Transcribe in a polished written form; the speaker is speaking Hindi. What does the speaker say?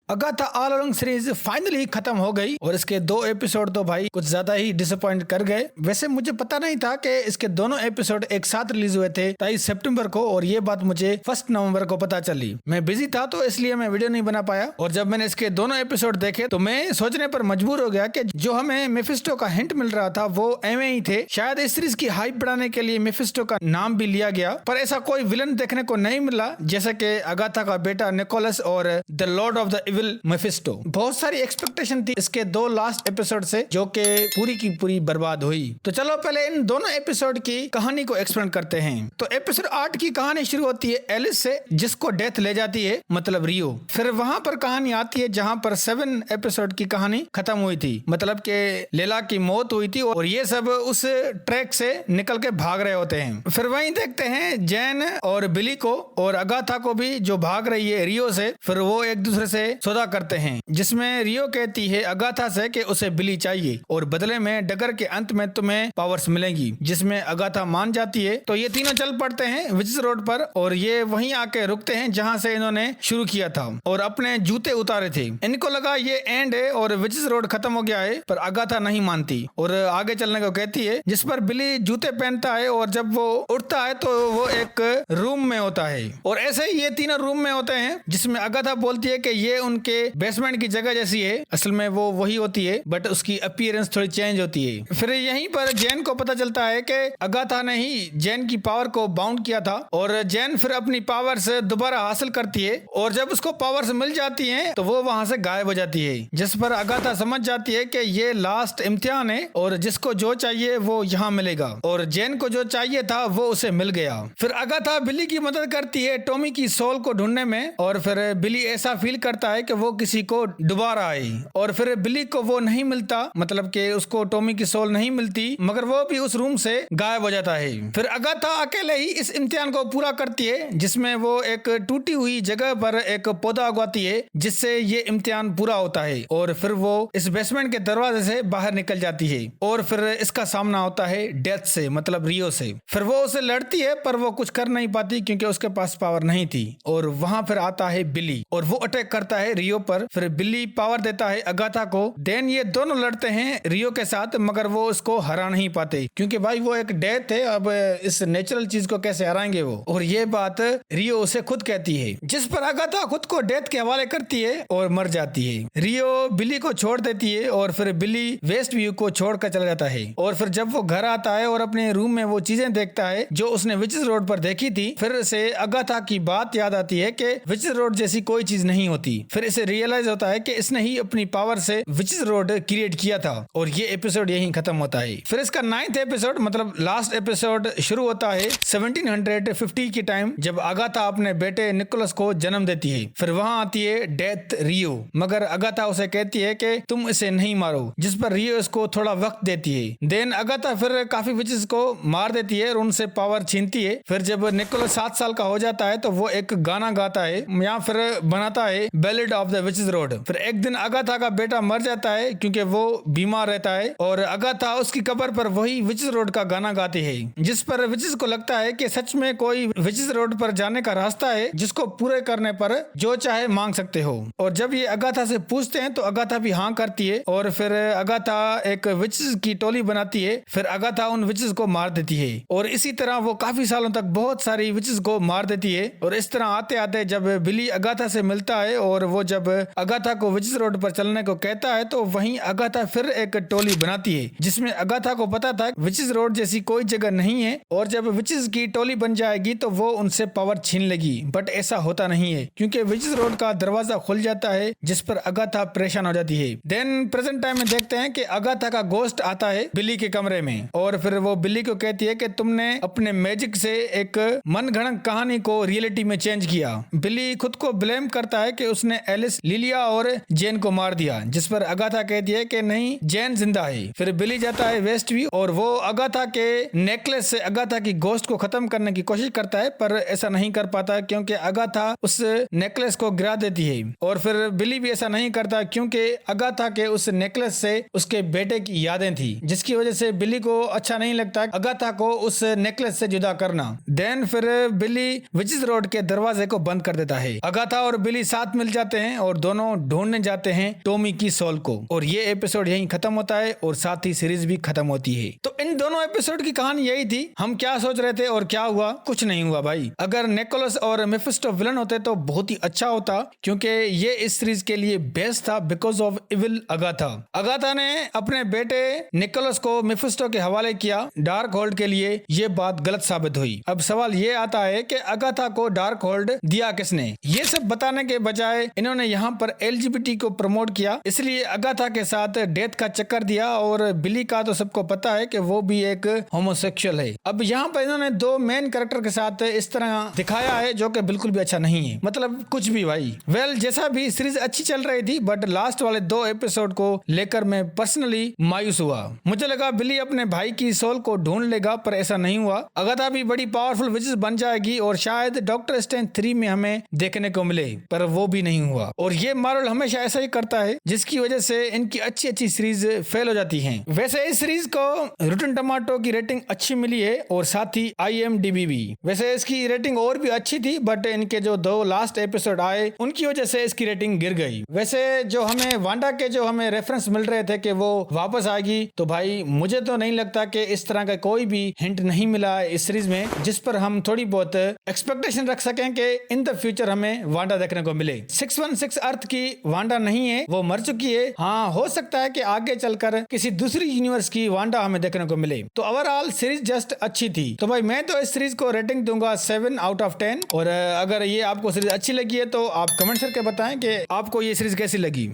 Agatha all along series finally खत्म हो गई और इसके 2 एपिसोड तो भाई कुछ ज्यादा ही डिसअपॉइंट कर गए। वैसे मुझे पता नहीं था कि इसके दोनों एपिसोड एक साथ रिलीज हुए थे 23 सितंबर को, और ये बात मुझे 1 नवंबर को पता चली। मैं बिजी था तो इसलिए मैं वीडियो नहीं बना पाया, और जब मैंने इसके दोनों एपिसोड देखे तो मैं सोचने पर मजबूर हो गया कि जो हमें मेफिस्टो का हिंट मिल रहा था वो एवे ही थे। शायद इस सीरीज की हाइप बढ़ाने के लिए मेफिस्टो का नाम भी लिया गया, पर ऐसा कोई विलन देखने को नहीं मिला जैसे कि अगाथा का बेटा निकोलस और the Lord of the evil Mephisto. बहुत सारी एक्सपेक्टेशन थी इसके 2 लास्ट एपिसोड से, जो कि पूरी की पूरी बर्बाद हुई। तो चलो पहले इन दोनों एपिसोड की कहानी को एक्सप्लेन करते हैं। तो एपिसोड 8 की कहानी शुरू होती है एलिस से, जिसको डेथ ले जाती है, मतलब रियो। फिर वहां पर कहानी आती है जहां पर 7 एपिसोड की कहानी खत्म हुई थी, मतलब कि लेला की मौत हुई थी और ये सब उस ट्रैक से निकल के भाग रहे होते हैं। फिर वहीं देखते हैं जैन और बिली को और अगाथा को भी, जो भाग रही है रियो से। फिर वो एक दूसरे से सौदा करते हैं, जिसमें रियो कहती है अगाथा से कि उसे बिली चाहिए और बदले में डगर के अंत में तुम्हें पावर्स मिलेंगी, जिसमें अगाथा मान जाती है। तो ये तीनों चल पड़ते हैं विचेस रोड पर, और ये वहीं आके रुकते हैं जहां से इन्होंने शुरू किया था और अपने जूते उतारे थे। इनको लगा ये एंड है और विचेस रोड खत्म हो गया है, पर अगाथा नहीं मानती और आगे चलने को कहती है, जिस पर बिली जूते पहनता है और जब वो उठता है तो वो एक रूम में होता है। और ऐसे ही ये तीनों रूम में होते हैं, जिसमें अगाथा बोलती है कि ये उनके बेसमेंट की जगह जैसी है। असल में वो वही होती है, बट उसकी अपीयरेंस थोड़ी चेंज होती है। फिर यहीं पर जैन को पता चलता है कि अगाथा ने ही जैन की पावर को बाउंड किया था, और जैन फिर अपनी पावर्स दोबारा हासिल करती है, और जब उसको पावर्स मिल जाती हैं तो वो वहां से गायब हो जाती है। जिस पर अगाथा समझ जाती है कि ये लास्ट इम्तिहान है और जिसको जो चाहिए वो यहाँ मिलेगा, और जैन को जो चाहिए था वो उसे मिल गया। फिर अगाथा बिली की मदद करती है टॉमी की सोल को ढूंढने में, और फिर बिली ऐसा फील करता है कि वो किसी को डुबा रहा है, और फिर बिली को वो नहीं मिलता, मतलब कि उसको टॉमी की सोल नहीं मिलती, मगर वो भी उस रूम से गायब हो जाता है। फिर अगाथा अकेले ही इस इम्तिहान को पूरा करती है, जिसमें वो एक टूटी हुई जगह पर एक पौधा उगाती है, जिससे ये इम्तिहान पूरा होता है, और फिर वो इस बेसमेंट के दरवाजे से बाहर निकल जाती है, और फिर इसका सामना होता है डेथ से, मतलब रियो से। फिर वो उसे लड़ती है, पर वो कुछ कर नहीं पाती क्योंकि उसके पास पावर नहीं थी। और वहां फिर आता है बिली और वो अटैक करता है रियो पर। फिर बिली पावर देता है अगाथा को। देन ये दोनों लड़ते हैं रियो के साथ, मगर वो उसको हरा नहीं पाते क्योंकि भाई वो एक डेथ है, अब इस नेचुरल चीज को कैसे हराएंगे वो। और ये बात रियो उसे खुद कहती है, जिस पर अगाथा खुद को डेथ के हवाले करती है और मर जाती है। रियो बिली को छोड़ देती है और फिर बिली वेस्ट व्यू को छोड़कर चला जाता है। और फिर जब वो घर आता है और अपने रूम में वो चीजें देखता है जो उसने विचेस रोड पर देखी थी, फिर से अगाथा की बात याद आती है कि विचेस रोड जैसी कोई चीज नहीं होती। फिर इसे रियलाइज होता है कि इसने ही अपनी पावर से विचेस रोड क्रिएट किया था, और ये एपिसोड यहीं खत्म होता है। फिर इसका 9th एपिसोड, मतलब लास्ट एपिसोड शुरू होता है 1750 की टाइम, जब अगाथा अपने बेटे निकोलस को जन्म देती है। फिर वहां आती है डेथ रियो, मगर अगाथा उसे कहती है कि तुम इसे नहीं मारो, जिस पर रियो इसको थोड़ा वक्त देती है। देन अगाथा फिर काफी विचेस को मार देती है और उनसे पावर छीनती है। फिर जब निकोलस 7 साल का हो जाता है तो वो एक गाना गाता है, या फिर बनाता है ballad of the witches road. फिर एक दिन अगाथा का बेटा मर जाता है क्योंकि वो बीमार रहता है, और अगाथा उसकी कब्र पर वही विचेस रोड का गाना गाती है, जिस पर विचेस को लगता है कि सच में कोई विचेस रोड पर जाने का रास्ता है जिसको पूरे करने पर जो चाहे मांग सकते हो। और जब ये अगाथा से पूछते हैं तो अगाथा भी हाँ करती है, और फिर अगाथा एक विचेस की टोली बनाती है। फिर अगाथा उन विचेस को मार देती है, और इसी तरह वो काफी सालों तक बहुत सारी विचेस को मार देती है। और इस तरह आते आते जब बिली अगाथा से मिलता है और वो जब अगाथा को विचेस रोड पर चलने को कहता है, तो वहीं अगाथा फिर एक टोली बनाती है, जिसमें अगाथा को पता था विचेस रोड जैसी कोई जगह नहीं है, और जब विचेस की टोली बन जाएगी तो वो उनसे पावर छीन लेगी। बट ऐसा होता नहीं है क्योंकि विचेस रोड का दरवाजा खुल जाता है, जिस पर अगाथा परेशान हो जाती है। देन प्रेजेंट टाइम में देखते हैं कि अगाथा का गोस्ट आता है बिली के कमरे में, और फिर वो बिली को कहती है कि तुमने अपने मैजिक से एक मनगढ़ंत कहानी को रियलिटी में चेंज किया। बिली खुद को ब्लेम करता है कि उसने एलिस, लिलिया और जैन को मार दिया, जिस पर अगाथा कहती है कि नहीं, जैन जिंदा है। फिर बिली जाता है वेस्ट व्यू और वो अगाथा के नेकलेस से अगाथा की गोस्ट को खत्म करने की कोशिश करता है, पर ऐसा नहीं कर पाता क्योंकि अगाथा उस नेकलेस को गिरा देती है। और फिर बिली भी ऐसा नहीं करता क्योंकि अगाथा के उस नेकलेस से उसके बेटे की यादें थी, जिसकी वजह से बिली को अच्छा नहीं लगता अगाथा को उस नेकलेस से जुदा करना। देन फिर बिली विचेस रोड के दरवाजे को बंद कर देता है। अगाथा और बिली साथ मिल जाते जाते हैं और दोनों ढूंढने जाते हैं टॉमी की सोल को, और ये एपिसोड यहीं खत्म होता है और साथ ही सीरीज भी खत्म होती है। तो इन दोनों एपिसोड की कहानी यही थी। हम क्या सोच रहे थे और क्या हुआ, कुछ नहीं हुआ भाई। अगर निकोलस और मेफिस्टो विलन होते तो बहुत ही अच्छा होता, क्योंकि ये इस सीरीज के लिए बेस्ट था because of evil Agatha. Agatha ने अपने बेटे निकोलस को मेफिस्टो के हवाले किया डार्क होल्ड के लिए, ये बात गलत साबित हुई। अब सवाल ये आता है कि अगाथा को डार्क होल्ड दिया किसने? ये सब बताने के बजाय इन्होंने यहाँ पर एलजीबीटी को प्रमोट किया, इसलिए अगाथा के साथ डेथ का चक्कर दिया। और बिली का तो सबको पता है कि वो भी एक होमोसेक्सुअल है। अब यहाँ पर इन्होंने दो मेन कैरेक्टर के साथ इस तरह दिखाया है जो कि बिल्कुल भी अच्छा नहीं है, मतलब कुछ भी भाई। जैसा भी सीरीज अच्छी चल रही थी, बट लास्ट वाले 2 एपिसोड को लेकर मैं पर्सनली मायूस हुआ। मुझे लगा बिली अपने भाई की सोल को ढूंढ लेगा, पर ऐसा नहीं हुआ। अगाथा भी बड़ी पावरफुल विचेस बन जाएगी और शायद डॉक्टर स्ट्रेंज 3 में हमें देखने को मिले, पर वो भी नहीं हुआ। और ये मार्वल हमेशा ऐसा ही करता है, जिसकी वजह से इनकी अच्छी अच्छी सीरीज फेल हो जाती हैं। वैसे इस सीरीज को रॉटेन टोमेटो की रेटिंग अच्छी मिली है और साथ ही IMDb भी। वैसे इसकी रेटिंग और भी अच्छी थी, बट इनके जो 2 लास्ट एपिसोड आए उनकी वजह से इसकी रेटिंग गिर गई। वैसे जो हमें वांडा के जो हमें रेफरेंस मिल रहे थे कि वो वापस आएगी, तो भाई मुझे तो नहीं लगता कि इस तरह का कोई भी हिंट नहीं मिला है इस सीरीज में, जिस पर हम थोड़ी बहुत एक्सपेक्टेशन रख सकें कि इन द फ्यूचर हमें वांडा देखने को मिले। 616 अर्थ की वांडा नहीं है, वो मर चुकी है। हाँ, हो सकता है कि आगे चलकर किसी दूसरी यूनिवर्स की वांडा हमें देखने को मिले। तो ओवरऑल सीरीज जस्ट अच्छी थी। तो भाई मैं तो इस सीरीज को रेटिंग दूंगा 7 आउट ऑफ 10। और अगर ये आपको सीरीज अच्छी लगी है तो आप कमेंट करके बताएं कि आपको ये सीरीज कैसी लगी।